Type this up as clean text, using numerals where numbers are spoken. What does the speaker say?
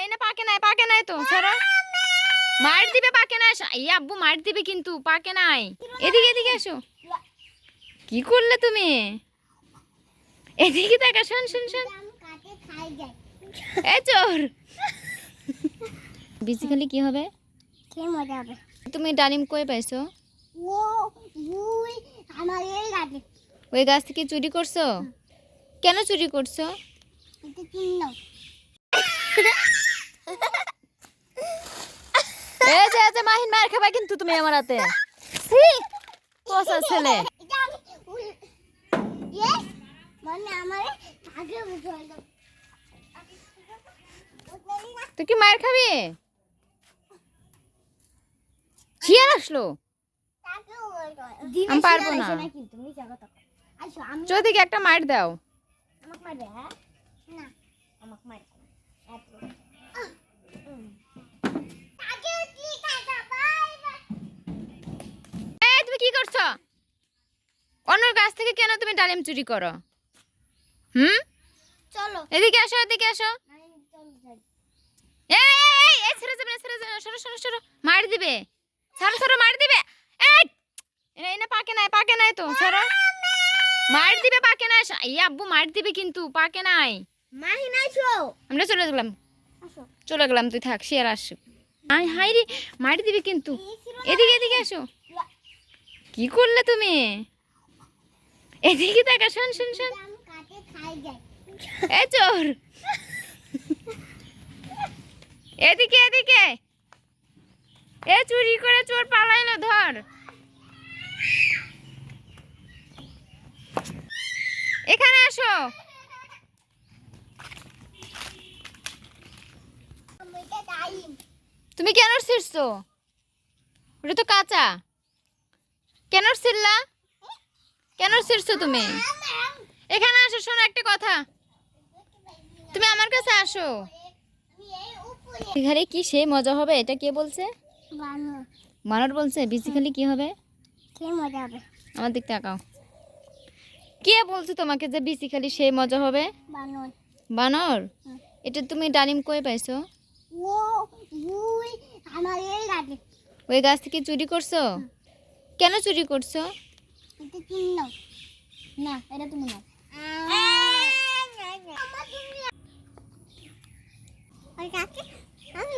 এই না পাকে নাই তো ছাড়ো। মার দিবে, পাকে নাই। এই আব্বু মার দিবে কিন্তু, পাকে নাই। এদিকে এদিকে এসো। কি করলে তুমি? এদিকে তাকা, শোন শোন শোন। এ চোর। বেসিক্যালি কি হবে? কি মজা হবে? তুমি ডালিম কই পাইছো? ও ওই আমার এই গাছে। ওই গাছ থেকে চুরি করছো? কেন চুরি করছো? এটা কিনো। এই যে মাহিন মার খাবা কিন্তু তুমি আমার হাতে। ছি, পচা ছেলে। এটা আমি ইয়েস মানে আমারে আগে বুঝাইলো। তুই কি মার খাবি? শিয়াল আসলো। আমি পারবো না। চোদিকে একটা মার দাও। আমাকে মারবে? হ্যাঁ না আমাকে মারবে এই তুমি কি করছো? অন্যর গাছ থেকে কেন তুমি ডালিম চুরি করো? চলো এদিকে আসো, এদিকে আসো। চলো যাই। এই ছেড়ে যাবে না, ছেড়ে যাবে না। সরো সরো সরো, মার দিবে। ছাড়ো ছাড়ো, মার দিবে। এই এই না পাকে নাই তো ছাড়ো। মার দিবে, পাকে নাই। এই আব্বু মার দিবে কিন্তু, পাকে নাই। মাহিন আইছো? আমরা চলে গেলাম, আসো। চলে গেলাম। তুই থাক, শিয়াল আসো। আয় হাই রে, মার দিবে কিন্তু। এদিকে এদিকে আসো। কি করলে তুমি? এদিকে তাকা, শোন শোন শোন। আমি কাটে খাই যাই। এ চোর। এদিকে এদিকে। এ চুরি করে চোর পালাইলো, ধর। এখানে আসো। এটা ডাইম। তুমি কেন ছিড়ছো? ওটা তো কাঁচা। কেন ছিড়লা? কেন ছিড়ছো তুমি? এখানে আসো, শোনো একটা কথা। তুমি আমার কাছে আসো। আমি এই উপরে এখানে কি সে মজা হবে, এটা কে বলছে? বানর। মানর বলছে? বেসিক্যালি কি হবে? কি মজা হবে? আমার দিক তাকাও। কে বলছে তোমাকে যে বেসিক্যালি সে মজা হবে? বানর। বানর? এটা তুমি ডালিম কই পাইছো? ও ওই আমার এই গাছে। ওই গাছ থেকে চুরি করছো? কেন চুরি করছো? এটা কিনো। না এটা তুমি নাও। ওই গাছে আমি